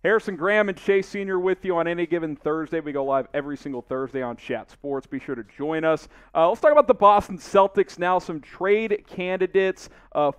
Harrison Graham and Chase Sr. with you on any given Thursday. We go live every single Thursday on Chat Sports. Be sure to join us. Let's talk about the Boston Celtics now. Some trade candidates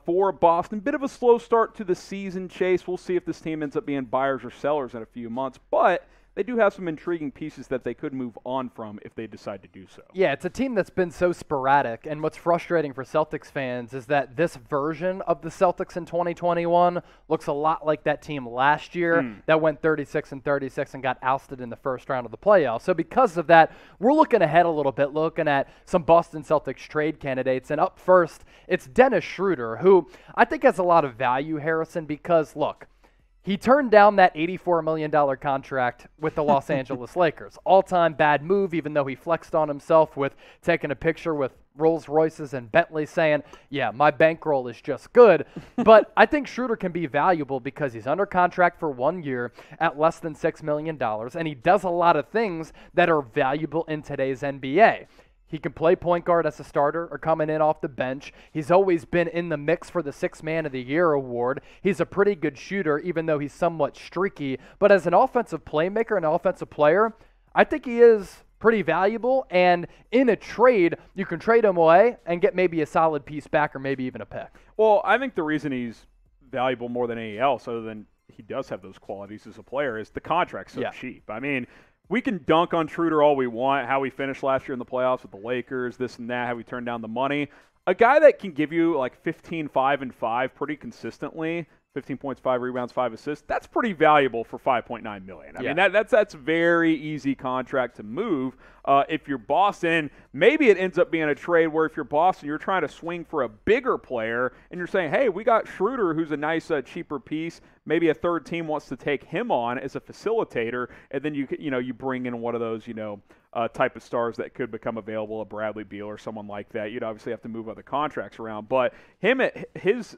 for Boston. Bit of a slow start to the season, Chase. We'll see if this team ends up being buyers or sellers in a few months. But they do have some intriguing pieces that they could move on from if they decide to do so. Yeah, it's a team that's been so sporadic, and what's frustrating for Celtics fans is that this version of the Celtics in 2021 looks a lot like that team last year that went 36-36 and got ousted in the first round of the playoffs. So because of that, we're looking ahead a little bit, looking at some Boston Celtics trade candidates, and up first, it's Dennis Schroder, who I think has a lot of value, Harrison, because, look, he turned down that $84 million contract with the Los Angeles Lakers. All-time bad move, even though he flexed on himself with taking a picture with Rolls Royces and Bentley saying, yeah, my bankroll is just good. But I think Schroder can be valuable because he's under contract for 1 year at less than $6 million, and he does a lot of things that are valuable in today's NBA. He can play point guard as a starter or coming in off the bench. He's always been in the mix for the Sixth Man of the Year award. He's a pretty good shooter, even though he's somewhat streaky. But as an offensive playmaker and offensive player, I think he is pretty valuable. And in a trade, you can trade him away and get maybe a solid piece back or maybe even a pick. Well, I think the reason he's valuable more than anything else, other than he does have those qualities as a player, is the contract's so cheap. I mean, we can dunk on Schroder all we want, how he finished last year in the playoffs with the Lakers, this and that, how he turned down the money. A guy that can give you like 15, 5, and 5 pretty consistently, 15 points, 5 rebounds, 5 assists, that's pretty valuable for $5.9 million. I mean, that's very easy contract to move. If you're Boston, maybe it ends up being a trade where if you're Boston, you're trying to swing for a bigger player, and you're saying, hey, we got Schroder, who's a nice, cheaper piece. Maybe a third team wants to take him on as a facilitator, and then you bring in one of those, type of stars that could become available, a Bradley Beal or someone like that. You'd obviously have to move other contracts around. But his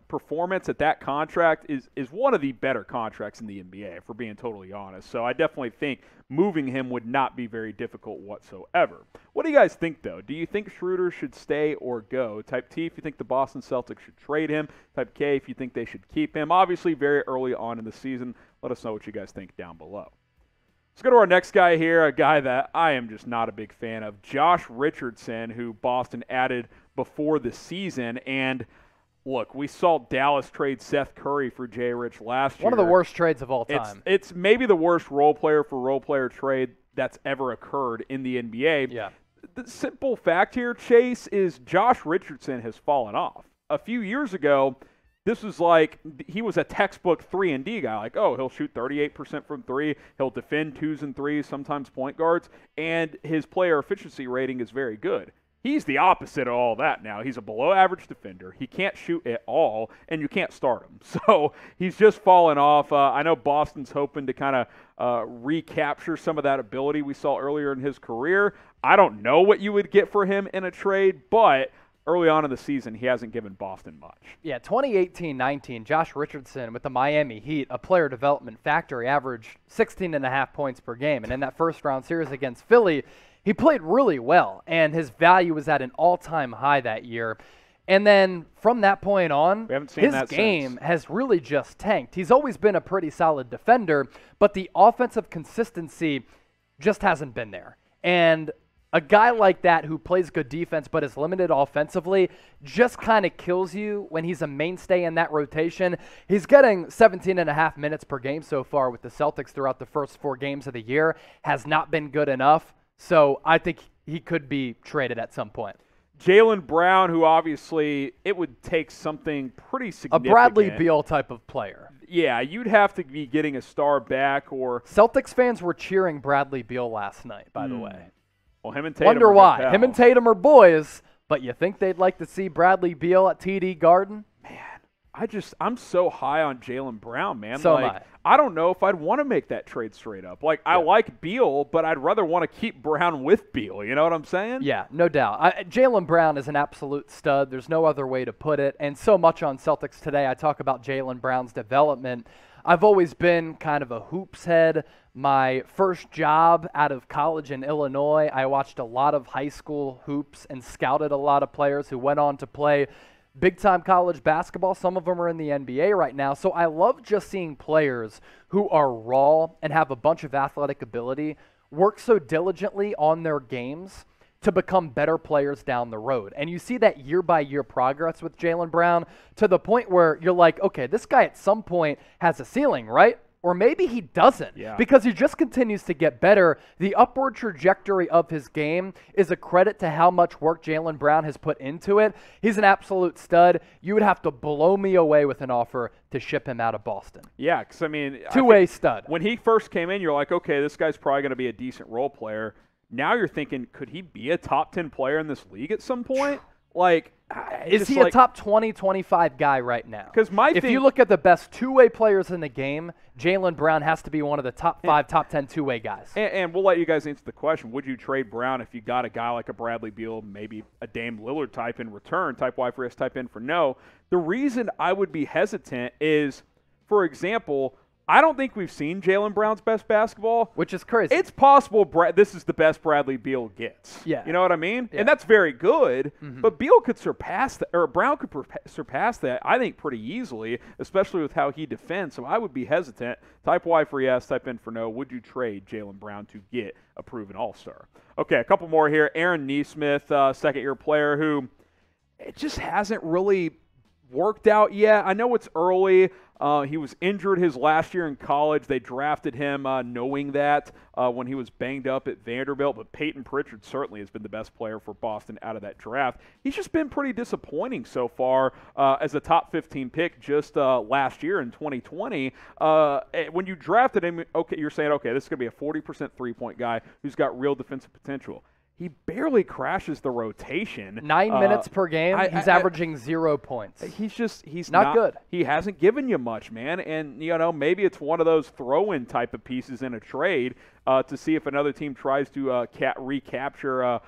performance at that contract is one of the better contracts in the NBA, if we're being totally honest. So I definitely think moving him would not be very difficult whatsoever. What do you guys think, though? Do you think Schroder should stay or go? Type T, if you think the Boston Celtics should trade him. Type K, if you think they should keep him. Obviously, very early on in the season. Let us know what you guys think down below. Let's go to our next guy here, a guy that I am just not a big fan of, Josh Richardson, who Boston added before the season. And look, we saw Dallas trade Seth Curry for Jay Rich last year. One of the worst trades of all time. It's maybe the worst role player for role player trade that's ever occurred in the NBA. Yeah. The simple fact here, Chase, is Josh Richardson has fallen off. A few years ago, this was like he was a textbook 3-and-D guy. Like, oh, he'll shoot 38% from three. He'll defend 2s and 3s, sometimes point guards, and his player efficiency rating is very good. He's the opposite of all that now. He's a below-average defender. He can't shoot at all, and you can't start him. So he's just fallen off. I know Boston's hoping to kind of recapture some of that ability we saw earlier in his career. I don't know what you would get for him in a trade, but early on in the season, he hasn't given Boston much. Yeah, 2018-19, Josh Richardson with the Miami Heat, a player development factory, averaged 16.5 points per game. And in that first-round series against Philly, he played really well, and his value was at an all-time high that year. And then from that point on, his game has really just tanked. He's always been a pretty solid defender, but the offensive consistency just hasn't been there. And a guy like that who plays good defense but is limited offensively just kind of kills you when he's a mainstay in that rotation. He's getting 17.5 minutes per game so far with the Celtics throughout the first 4 games of the year. Has not been good enough. So I think he could be traded at some point. Jaylen Brown, who obviously it would take something pretty significant. A Bradley Beal type of player. Yeah, you'd have to be getting a star back or... Celtics fans were cheering Bradley Beal last night, by the way. Well, him and Tatum wonder why. Him and Tatum are boys, but you think they'd like to see Bradley Beal at TD Garden? Man, I'm so high on Jaylen Brown, man. So am I. I don't know if I'd want to make that trade straight up. Like, I like Beal, but I'd rather want to keep Brown with Beal. You know what I'm saying? Yeah, no doubt. Jaylen Brown is an absolute stud. There's no other way to put it. And so much on Celtics Today, I talk about Jaylen Brown's development. I've always been kind of a hoops head. My first job out of college in Illinois, I watched a lot of high school hoops and scouted a lot of players who went on to play big-time college basketball. Some of them are in the NBA right now. So I love just seeing players who are raw and have a bunch of athletic ability work so diligently on their games to become better players down the road. And you see that year-by-year progress with Jaylen Brown to the point where you're like, okay, this guy at some point has a ceiling, right? Or maybe he doesn't, because he just continues to get better. The upward trajectory of his game is a credit to how much work Jaylen Brown has put into it. He's an absolute stud. You would have to blow me away with an offer to ship him out of Boston. Yeah, because, I mean, two-way stud. When he first came in, you're like, okay, this guy's probably going to be a decent role player. Now you're thinking, could he be a top 10 player in this league at some point? Like, is he a top 20, 25 guy right now? Because if you look at the best two-way players in the game, Jaylen Brown has to be one of the top 5, top 10 two-way guys. And we'll let you guys answer the question. Would you trade Brown if you got a guy like a Bradley Beal, maybe a Dame Lillard type in return, type Y for yes, type in for no? The reason I would be hesitant is, for example, I don't think we've seen Jaylen Brown's best basketball. Which is crazy. It's possible this is the best Bradley Beal gets. Yeah. You know what I mean? Yeah. And that's very good, but Beal could surpass that, or Brown could surpass that, I think, pretty easily, especially with how he defends. So I would be hesitant. Type Y for yes, type in for no. Would you trade Jaylen Brown to get a proven all-star? Okay, a couple more here. Aaron Nesmith, second-year player who it just hasn't really worked out yet. I know it's early. He was injured his last year in college. They drafted him knowing that when he was banged up at Vanderbilt. But Peyton Pritchard certainly has been the best player for Boston out of that draft. He's just been pretty disappointing so far as a top 15 pick just last year in 2020. When you drafted him, okay, you're saying, okay, this is going to be a 40% three-point guy who's got real defensive potential. He barely crashes the rotation. 9 minutes per game. He's averaging 0 points. He's not good. He hasn't given you much, man. And, maybe it's one of those throw-in type of pieces in a trade to see if another team tries to recapture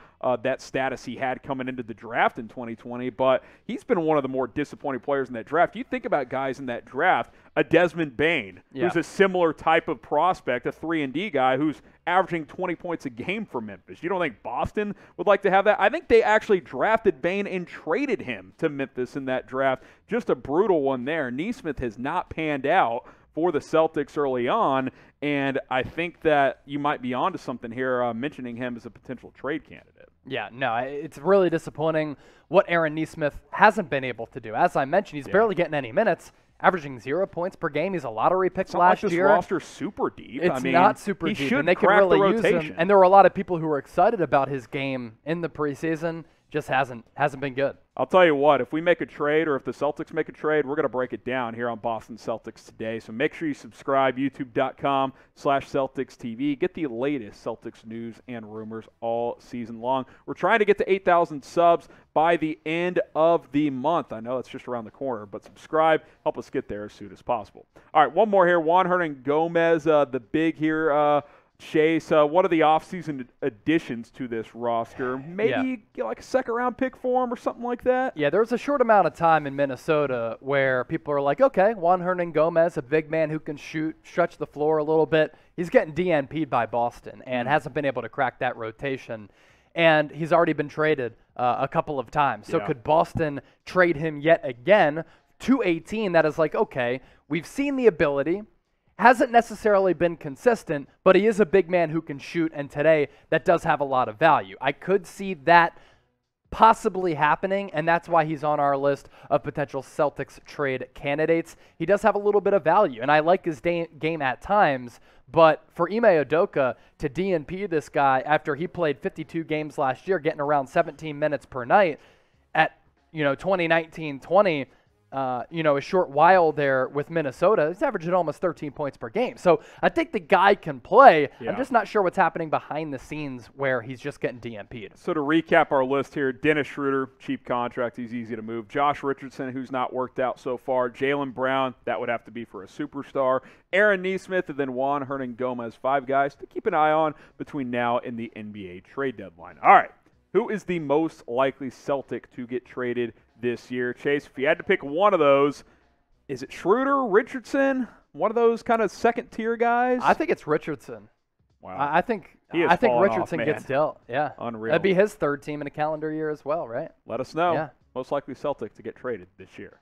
that status he had coming into the draft in 2020. But he's been one of the more disappointing players in that draft. You think about guys in that draft, a Desmond Bane, who's a similar type of prospect, a 3-and-D guy who's averaging 20 points a game for Memphis. You don't think Boston would like to have that? I think they actually drafted Bane and traded him to Memphis in that draft. Just a brutal one there. Nesmith has not panned out for the Celtics early on, and I think that you might be onto something here mentioning him as a potential trade candidate. Yeah, no, it's really disappointing what Aaron Nesmith hasn't been able to do. As I mentioned, he's barely getting any minutes, averaging 0 points per game. He's a lottery pick last year. This roster's super deep. It's not super deep, and they could really use him. And there were a lot of people who were excited about his game in the preseason. Just hasn't been good. I'll tell you what, if we make a trade or if the Celtics make a trade, we're going to break it down here on Boston Celtics Today. So make sure you subscribe, youtube.com/Celtics TV. Get the latest Celtics news and rumors all season long. We're trying to get to 8,000 subs by the end of the month. I know it's just around the corner, but subscribe. Help us get there as soon as possible. All right, one more here. Juan Hernangomez, the big here. Chase, what are the offseason additions to this roster? Maybe get like a second-round pick for him or something like that? Yeah, there was a short amount of time in Minnesota where people are like, okay, Juan Hernangomez, a big man who can shoot, stretch the floor a little bit. He's getting DNP'd by Boston and hasn't been able to crack that rotation. And he's already been traded a couple of times. So could Boston trade him yet again to a team that is like, okay, we've seen the ability. Hasn't necessarily been consistent, but he is a big man who can shoot, and today that does have a lot of value. I could see that possibly happening, and that's why he's on our list of potential Celtics trade candidates. He does have a little bit of value, and I like his game at times, but for Ime Udoka to DNP this guy after he played 52 games last year, getting around 17 minutes per night at 2019-20, a short while there with Minnesota, he's averaging almost 13 points per game. So I think the guy can play. Yeah. I'm just not sure what's happening behind the scenes where he's just getting DNP'd. So to recap our list here, Dennis Schroder, cheap contract, he's easy to move. Josh Richardson, who's not worked out so far. Jaylen Brown, that would have to be for a superstar. Aaron Nesmith, and then Juan Hernangomez, 5 guys to keep an eye on between now and the NBA trade deadline. All right, who is the most likely Celtic to get traded this year? Chase, if you had to pick one of those, is it Schroder, Richardson, one of those kind of second-tier guys? I think it's Richardson. Wow. I think Richardson gets dealt. Yeah. Unreal. That'd be his third team in a calendar year as well, right? Let us know. Yeah. most likely Celtic to get traded this year.